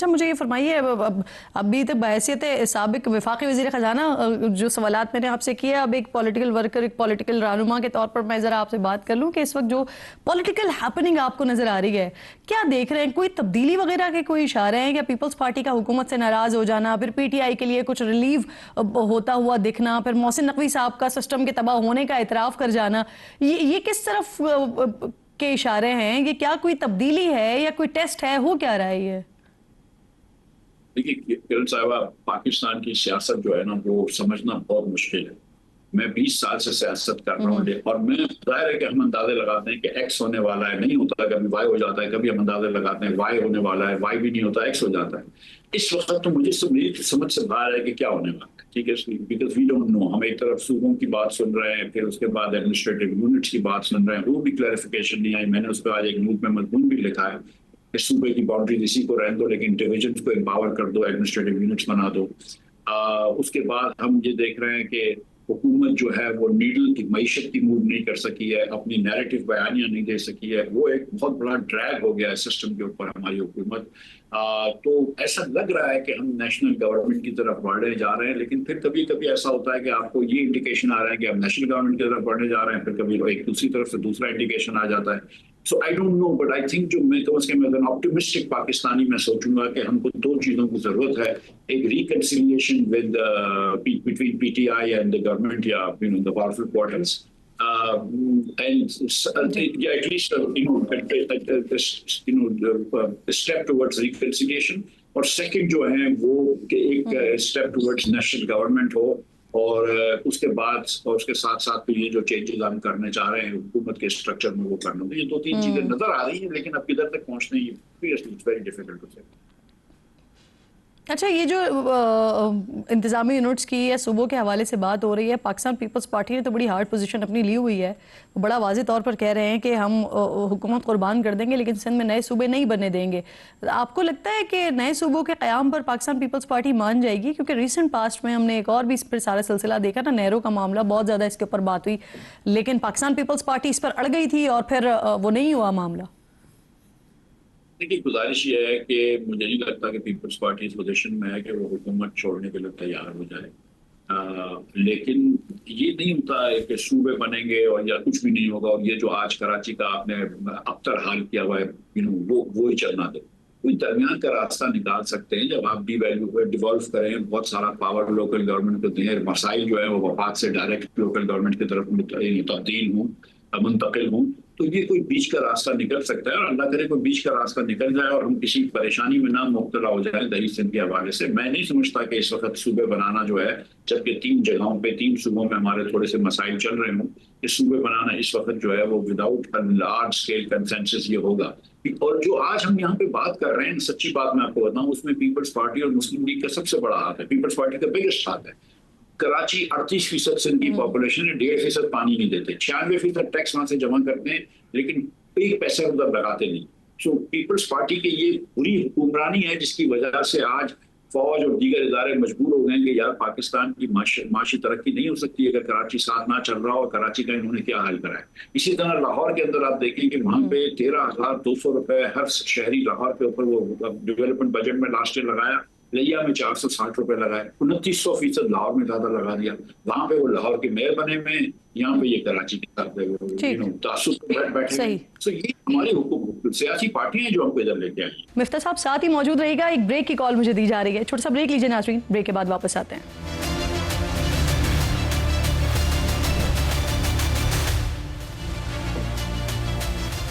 अच्छा मुझे ये फरमाइए, अभी तक बहैसियत साबिक वफाकी वज़ीर ख़जाना जो सवालात मैंने आपसे किए, अब एक पॉलिटिकल वर्कर, एक पॉलिटिकल रहनुमा के तौर पर मैं ज़रा आपसे बात कर लूँ कि इस वक्त जो पॉलिटिकल हैपनिंग आपको नज़र आ रही है, क्या देख रहे हैं? कोई तब्दीली वगैरह के कोई इशारे हैं? क्या पीपल्स पार्टी का हुकूमत से नाराज़ हो जाना, फिर PTI के लिए कुछ रिलीव होता हुआ दिखना, फिर मोहसिन नकवी साहब का सिस्टम के तबाह होने का इतराफ़ कर जाना, ये किस तरफ के इशारे हैं? ये क्या कोई तब्दीली है या कोई टेस्ट है? हो क्या रहा है ये? देखिए किरण साहिबा, पाकिस्तान की सियासत जो है ना वो समझना बहुत मुश्किल है। मैं 20 साल से सियासत कर रहा हूँ और मैं जाहिर है कि हम अंदाजे लगाते हैं कि एक्स होने वाला है, नहीं होता, कभी वाई हो जाता है, कभी हम अंदाजे लगाते हैं वाई होने वाला है, वाई भी नहीं होता, एक्स हो जाता है। इस वक्त तो मुझे मेरी समझ से बाहर है कि क्या होने वाला है, ठीक है, बिकॉज वी डोंट नो। हम एक तरफ सूबों की बात सुन रहे हैं, फिर उसके बाद एडमिनिस्ट्रेटिव यूनिट्स की बात सुन रहे हैं, वो भी क्लैरिफिकेशन नहीं आई। मैंने उस पर आज एक नोट में मजमून भी लिखा है कि सूबे की बाउंड्रीज इसी को रहने दो, लेकिन डिवीजन को एम्पावर कर दो, एडमिनिस्ट्रेटिव यूनिट्स बना दो। उसके बाद हम ये देख रहे हैं कि हुकूमत जो है वो नीडल की मईशत की मूव नहीं कर सकी है, अपनी नैरेटिव बयानियां नहीं दे सकी है। वो एक बहुत बड़ा ड्रैग हो गया है सिस्टम के ऊपर हमारी हुकूमत। तो ऐसा लग रहा है कि हम नेशनल गवर्नमेंट की तरफ बढ़ने जा रहे हैं, लेकिन फिर कभी कभी ऐसा होता है कि आपको ये इंडिकेशन आ रहा है कि हम नेशनल गवर्नमेंट की तरफ बढ़ने जा रहे हैं, फिर कभी एक दूसरी तरफ से दूसरा इंडिकेशन आ जाता है। So I don't know, but I think जो मैं कम से कम ऑप्टिमिस्टिक पाकिस्तानी मैं सोचूंगा कि हमको दो चीजों की जरूरत है। एक reconciliation with between PTI and the government या the powerful quarters, and yeah, at least step towards reconciliation. और सेकंड जो है वो कि एक स्टेप टुवर्ड्स नेशनल गवर्नमेंट हो, और उसके बाद और उसके साथ साथ ये जो चेंजेस हम करने चाह रहे हैं हुकूमत के स्ट्रक्चर में वो करना। ये दो तीन चीजें नजर आ रही हैं, लेकिन अब किधर तक पहुंचने इट्स वेरी डिफिकल्ट टू से। अच्छा, ये जो इंतजामी यूनिट्स की या सूबों के हवाले से बात हो रही है, पाकिस्तान पीपल्स पार्टी ने तो बड़ी हार्ड पोजीशन अपनी ली हुई है। वो बड़ा वाज़ेह तौर पर कह रहे हैं कि हम हुकूमत कुर्बान कर देंगे लेकिन सिंध में नए सूबे नहीं बनने देंगे। आपको लगता है कि नए सूबों के क़याम पर पाकिस्तान पीपल्स पार्टी मान जाएगी? क्योंकि रिसेंट पास्ट में हमने एक और भी इस पर सारा सिलसिला देखा ना, नेहरू का मामला, बहुत ज़्यादा इसके ऊपर बात हुई, लेकिन पाकिस्तान पीपल्स पार्टी इस पर अड़ गई थी और फिर वो नहीं हुआ मामला। देखिए, गुजारिश ये है कि मुझे नहीं लगता कि पीपल्स पार्टी इस पोजीशन में है कि वो हुकूमत छोड़ने के लिए तैयार हो जाए। लेकिन ये नहीं होता है कि सूबे बनेंगे और या कुछ भी नहीं होगा, और ये जो आज कराची का आपने अबतर हाल किया हुआ है वो ही चलना दे। कोई दरमियान का रास्ता निकाल सकते हैं जब आप डिवॉल्व करें, बहुत सारा पावर लोकल गवर्नमेंट को दें, मसाइल जो है वो वफाक से डायरेक्ट लोकल गवर्नमेंट की तरफ तब्दील हों, मुंतकिल हों, तो ये कोई बीच का रास्ता निकल सकता है। और अल्लाह करे कोई बीच का रास्ता निकल जाए और हम किसी परेशानी में ना मुब्तला हो जाए दही सिंध के हवाले से। मैं नहीं समझता कि इस वक्त सूबे बनाना जो है, जबकि 3 जगहों पे 3 सूबों में हमारे थोड़े से मसाइल चल रहे हों, इस सूबे बनाना इस वक्त जो है वो विदाउट लार्ज स्केल कंसेंसस ये होगा। और जो आज हम यहाँ पे बात कर रहे हैं, सच्ची बात मैं आपको बताऊं, उसमें पीपल्स पार्टी और मुस्लिम लीग का सबसे बड़ा हाथ है। पीपल्स पार्टी का बिगेस्ट हाथ है। कराची 38% सिंध की पॉपुलेशन है, 1.5% पानी नहीं देते, 96% टैक्स वहां से जमा करते हैं, लेकिन एक पैसा उधर लगाते नहीं। सो पीपल्स पार्टी की ये बुरी हुक्मरानी है जिसकी वजह से आज फौज और दीगर इदारे मजबूर हो गए कि यार पाकिस्तान की माशी तरक्की नहीं हो सकती अगर कराची साथ ना चल रहा हो। कराची का इन्होंने क्या हाल करा है। इसी तरह लाहौर के अंदर आप देखें कि वहां पे 13,200 रुपए हर शहरी लाहौर के ऊपर वो डेवलपमेंट बजट में लास्ट ईयर लगाया, लिया में 460 रुपए लगाए, 2900% लाहौर में ज्यादा लगा दिया। वहां पे वो लाहौर के मेयर बने में, यहाँ पे ये कराची के साथ बैठे हैं। तो ये हमारी सियासी पार्टियां जो हमको इधर लेके आई। मिफ्ता साहब साथ ही मौजूद रहेगा, एक ब्रेक की कॉल मुझे दी जा रही है, छोटा सा ब्रेक लीजिए नाज़रीन, ब्रेक के बाद वापस आते हैं।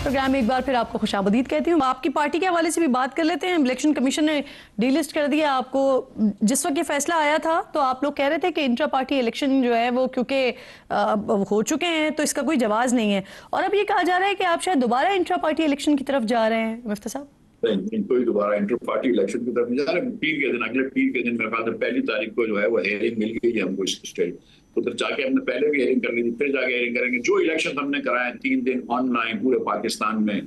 प्रोग्राम में एक बार फिर आपको खुशामदीद कहती हूँ। आपकी पार्टी के हवाले से भी बात कर लेते हैं। इलेक्शन कमीशन ने डीलिस्ट कर दिया आपको। जिस वक्त ये फैसला आया था तो आप लोग कह रहे थे कि इंट्रा पार्टी इलेक्शन जो है वो क्योंकि हो चुके हैं तो इसका कोई जवाब नहीं है, और अब ये कहा जा रहा है कि आप शायद दोबारा इंट्रा पार्टी इलेक्शन की तरफ जा रहे हैं। मुफ्ती साहब, कोई दोबारा इंटर पार्टी इलेक्शन की तरफ नहीं जा रहे। पीर के दिन, अगले पीर के दिन मेरे ख्याल 1 तारीख को जो है वो हेयरिंग मिल गई है हमको इस स्टेट, उधर जाके हमने पहले भी हेयरिंग कर ली थी, फिर जाके हेयरिंग करेंगे। जो इलेक्शन हमने कराए 3 दिन ऑनलाइन पूरे पाकिस्तान में,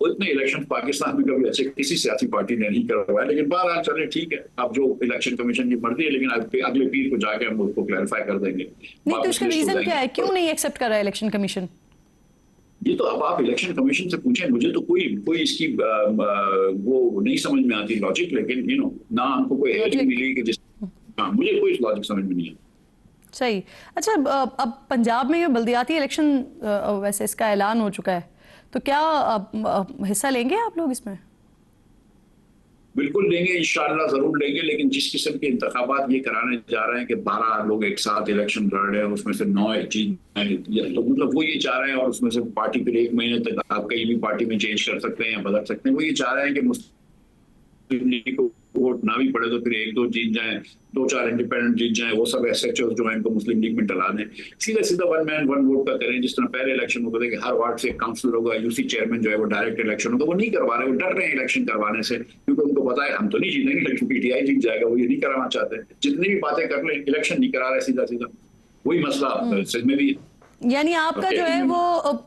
उतने इलेक्शन पाकिस्तान में कभी ऐसे किसी सियासी पार्टी ने नहीं करवाया। लेकिन बहरहाल चले ठीक है, अब जो इलेक्शन कमीशन की मर्जी है, लेकिन अगले पीर को जाके हम उसको क्लैरिफाई कर देंगे। नहीं तो उसका रीजन क्या है, क्यों नहीं एक्सेप्ट कर रहा है इलेक्शन कमीशन? ये तो अब आप इलेक्शन कमीशन से पूछें, मुझे तो कोई कोई इसकी वो नहीं समझ में आती लॉजिक, लेकिन ना हमको कोई हेडिंग लॉजिक। मिली कि जिस, हाँ मुझे कोई लॉजिक समझ में नहीं आता। सही। अच्छा, अब पंजाब में ये बल्दियाती इलेक्शन वैसे इसका ऐलान हो चुका है, तो क्या हिस्सा लेंगे आप लोग इसमें? बिल्कुल लेंगे, इंशाल्लाह जरूर लेंगे, लेकिन जिस किस्म के इंतखाबात ये कराने जा रहे हैं कि 12 लोग एक साथ इलेक्शन लड़ रहे हैं, उसमें से 9 जीत जाए, तो मतलब वो ये चाह रहे हैं, और उसमें से पार्टी फिर 1 महीने तक आप कहीं भी पार्टी में चेंज कर सकते हैं या बदल सकते हैं। वो ये चाह रहे हैं कि मुस्लिम लीग को वोट ना भी पड़े तो फिर 1-2 जीत जाए, 2-4 इंडिपेंडेंट जीत जाए, वो सब एसएचओ जो है इनको मुस्लिम लीग में डला दें, सीधा सीधा 1 मैन 1 वोट का करें। जिस तरह पहले इलेक्शन होता था कि हर वार्ड से एक काउंसलर होगा, यूसी चेयरमैन जो है वो डायरेक्ट इलेक्शन होगा, वो नहीं करवा रहे, वो डर रहे हैं इलेक्शन करवाने से, क्योंकि उनको पता है हम तो नहीं जीतेंगे, लेकिन पीटीआई जीत जाएगा। वो ये नहीं कराना चाहते, जितनी भी बातें कर ले इलेक्शन नहीं करा रहे, सीधा सीधा वही मसला सिंध में भी। यानी आपका जो है वो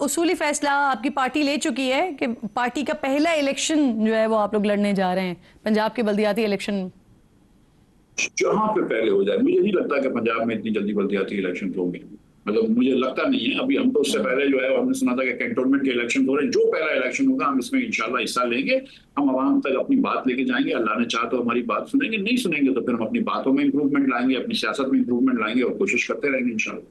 उसूली फैसला आपकी पार्टी ले चुकी है कि पार्टी का पहला इलेक्शन जो है वो आप लोग लड़ने जा रहे हैं पंजाब के बल्दियाती इलेक्शन। जहां पे पहले हो जाए, मुझे नहीं लगता कि पंजाब में इतनी जल्दी बल्दियाती इलेक्शन होंगे, मतलब मुझे लगता नहीं है अभी। हम तो उससे पहले जो है हमने सुना था कि कैंटोनमेंट के इलेक्शन हो रहे हैं, जो पहला इलेक्शन होगा हम इसमें इंशाल्लाह हिस्सा लेंगे, हम आवाम तक अपनी बात लेके जाएंगे, अल्लाह ने चाहा तो हमारी बात सुनेंगे, नहीं सुनेंगे तो फिर हम अपनी बातों में इंप्रूवमेंट लाएंगे, अपनी सियासत में इंप्रूवमेंट लाएंगे और कोशिश करते रहेंगे इंशाल्लाह।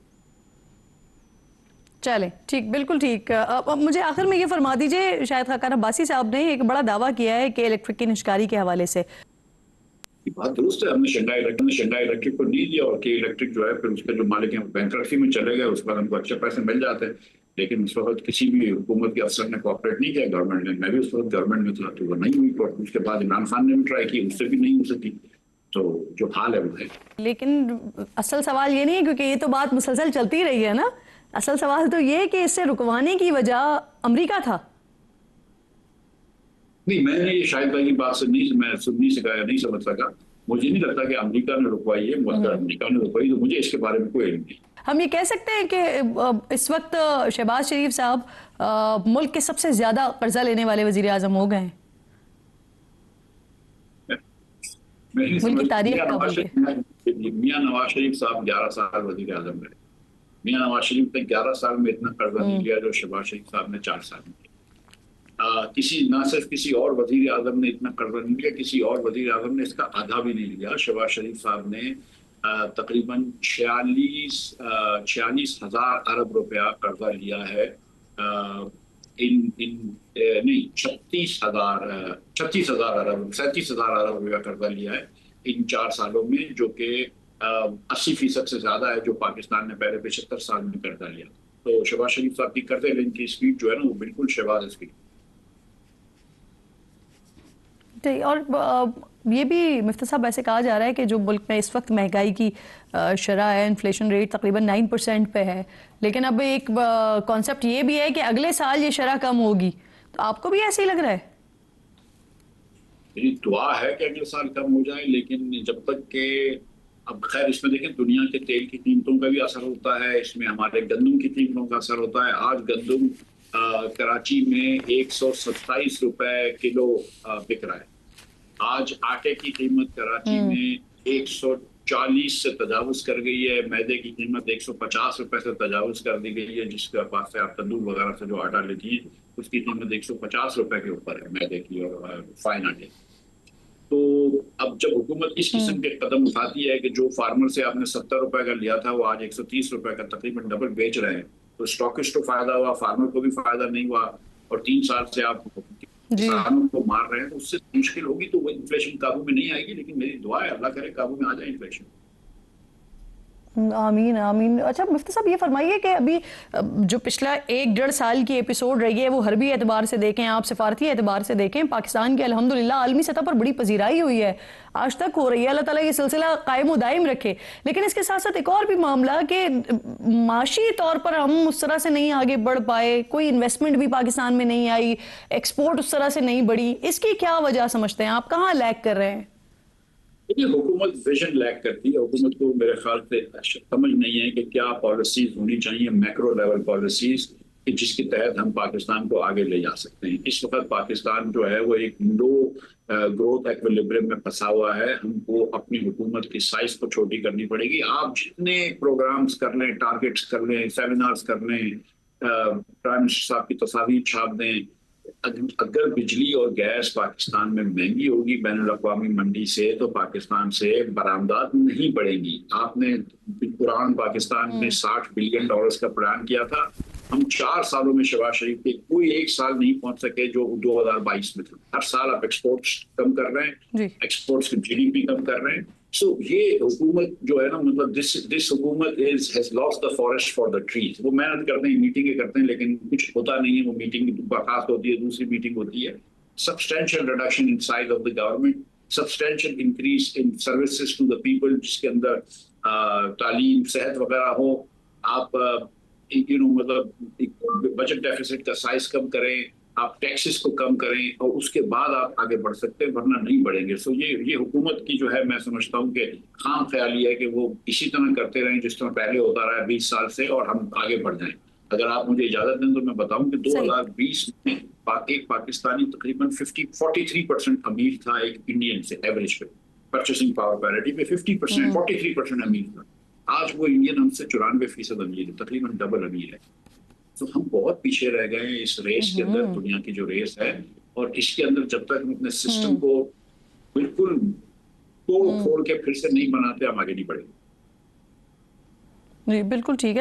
चले ठीक, बिल्कुल ठीक। अब मुझे आखिर में ये फरमा दीजिए, शायद खाकान अब्बासी साहब ने एक बड़ा दावा किया है कि इलेक्ट्रिक की निष्कारी के हवाले से। ये बात दुरुस्त है, हमने शंघाई इलेक्ट्रिक को नहीं दिया, और के इलेक्ट्रिक जो है फिर उसके जो मालिक हैं बैंकरप्सी में चले गए, उस पर हमको अच्छे पैसे मिल जाते हैं, लेकिन उस वक्त किसी भी हुकूमत के अफसर ने कोऑपरेट नहीं किया, गवर्नमेंट ने, मैं भी उस वक्त गवर्नमेंट में था, तो वो नहीं हुई। और उसके बाद इमरान खान ने भी ट्राई की, उससे भी नहीं हो सकी, तो जो हाल है वो है। लेकिन असल सवाल ये नहीं है, क्योंकि ये तो बात मुसलसल चलती रही है ना, असल सवाल तो ये है कि इससे रुकवाने की वजह अमेरिका था। नहीं, मैंने ये शाहिद भाई की बात से नहीं, मैं सुन नहीं सका या नहीं समझ सका, मुझे नहीं लगता कि अमेरिका ने रुकवाई है, अगर अमेरिका ने रुकवाई तो मुझे इसके बारे में कोई इल्म नहीं। हम ये कह सकते हैं कि इस वक्त शहबाज शरीफ साहब मुल्क के सबसे ज्यादा कर्जा लेने वाले वजीर आजम हो गए हैं मुल्क की तारीख का। मियां नवाज शरीफ साहब 11 साल वजीर आजम रहे। मियां नवाज शरीफ ने 11 साल में इतना कर्जा नहीं लिया जो शहबाज शरीफ साहब ने 4 साल में लिया। ना सिर्फ किसी और वजीर आजम ने इतना कर्जा नहीं लिया, किसी और वजीर आजम ने इसका आधा भी नहीं लिया। शहबाज शरीफ साहब ने तकरीबन 46,000 अरब रुपया कर्जा लिया है, नहीं 36,000 अरब 37,000 अरब रुपया कर्जा लिया है इन 4 सालों में, जो कि 80% से ज्यादा है जो पाकिस्तान ने पहले 75 साल में कर्जा लिया। तो शहबाज शरीफ साहब की कर्जे लेने की स्पीड जो है ना वो बिल्कुल शहबाज स्पीड। और ये भी मुफ्ती साहब ऐसे कहा जा रहा है कि जो मुल्क में इस वक्त महंगाई की शरह है, इन्फ्लेशन रेट तकरीबन 9% पे है, लेकिन अब एक कॉन्सेप्ट ये भी है कि अगले साल ये शरह कम होगी, तो आपको भी ऐसे ही लग रहा है? मेरी दुआ है कि अगले साल कम हो जाए, लेकिन जब तक के, अब खैर इसमें देखें दुनिया के तेल की कीमतों का भी असर होता है, इसमें हमारे गंदम की कीमतों का असर होता है। आज गंदम कराची में 127 रुपए किलो बिक रहा है। आज आटे की कीमत कराची में 140 से तजावुज कर गई है, मैदे की कीमत 150 रुपए से तजावुज कर दी गई है, जिसके पास से आप तंदूर वगैरह से जो आटा लेती है उसकी कीमत 150 रुपए के ऊपर है, मैदे की और फाइन आटे। तो अब जब हुकूमत इस किस्म के कदम उठाती है कि जो फार्मर से आपने 70 रुपए का लिया था वो आज 130 रुपए का तकरीबन डबल बेच रहे हैं, तो स्टॉकिस्ट को फायदा हुआ, फार्मर को भी फायदा नहीं हुआ, और 3 साल से आप किसानों को मार रहे हैं, तो उससे मुश्किल होगी। तो वो इन्फ्लेशन काबू में नहीं आएगी, लेकिन मेरी दुआ है अल्लाह करे काबू में आ जाए इन्फ्लेशन। आमीन आमीन। अच्छा मुफ्ती साहब ये फरमाइए कि अभी जो पिछला 1-1.5 साल की एपिसोड रही है वो हरबी एतबार से देखें, आप सिफारती एतबार से देखें, पाकिस्तान की अल्हम्दुलिल्लाह आलमी सतह पर बड़ी पजीराई हुई है, आज तक हो रही है, अल्लाह ताला ये सिलसिला कायम दायम रखे। लेकिन इसके साथ साथ एक और भी मामला कि माशी तौर पर हम उस तरह से नहीं आगे बढ़ पाए, कोई इन्वेस्टमेंट भी पाकिस्तान में नहीं आई, एक्सपोर्ट उस तरह से नहीं बढ़ी, इसकी क्या वजह समझते हैं आप, कहाँ लैग कर रहे हैं? देखिए, हुकूमत विजन लैक करती है। हुकूमत को मेरे ख्याल से समझ नहीं है कि क्या पॉलिसीज होनी चाहिए, मैक्रो लेवल पॉलिसीज, कि जिसके तहत हम पाकिस्तान को आगे ले जा सकते हैं। इस वक्त पाकिस्तान जो है वो एक लो ग्रोथ एक्विलिब्रियम में फंसा हुआ है। हमको अपनी हुकूमत की साइज को छोटी करनी पड़ेगी। आप जितने प्रोग्राम्स कर लें, टारगेट्स कर लें, सेमिनार्स कर लें, प्राइम मिनिस्टर साहब की तस्वीर छाप दें। अगर बिजली और गैस पाकिस्तान में महंगी होगी बैनुल-अक़वामी मंडी से, तो पाकिस्तान से बरामदात नहीं बढ़ेंगी। आपने पुरान पाकिस्तान में $60 बिलियन का प्लान किया था। हम 4 सालों में शहबाज शरीफ के कोई एक साल नहीं पहुंच सके जो 2022 में था। हर साल आप एक्सपोर्ट्स कम कर रहे हैं, एक्सपोर्ट्स की जीडीपी कम कर रहे हैं। सो ये हुकूमत जो है ना, मतलब दिस हुकूमत has lost the forest for the trees. वो मेहनत करते हैं, मीटिंगें करते हैं, लेकिन कुछ होता नहीं है। वो मीटिंग बर्खास्त होती है, दूसरी मीटिंग होती है। Substantial reduction in size of the government, substantial increase in services to the people, जिसके अंदर तालीम, सेहत वगैरह हो। आप मतलब बजट डेफिसिट का साइज कम करें, आप टैक्सेस को कम करें, और उसके बाद आप आगे बढ़ सकते हैं, वरना नहीं बढ़ेंगे। सो ये हुकूमत की जो है, मैं समझता हूँ कि खाम ख्याली है कि वो इसी तरह करते रहें जिस तरह पहले होता रहा है 20 साल से, और हम आगे बढ़ जाएं। अगर आप मुझे इजाजत दें तो मैं बताऊं कि 2020 में एक पाकिस्तानी तकरीबन 43% अमीर था एक इंडियन से, एवरेज पे, परचेसिंग पावर पैरिटी पे 50%, 43% अमीर था। आज वो इंडियन हमसे 94% अमीर है, तकरीबन डबल अमीर है। तो हम बहुत पीछे रह गए हैं इस रेस के अंदर, दुनिया की जो रेस है। और इसके अंदर जब तक हम अपने सिस्टम को बिल्कुल तोड़ फोड़ के फिर से नहीं बनाते, हम आगे नहीं बढ़ेंगे। जी बिल्कुल ठीक है।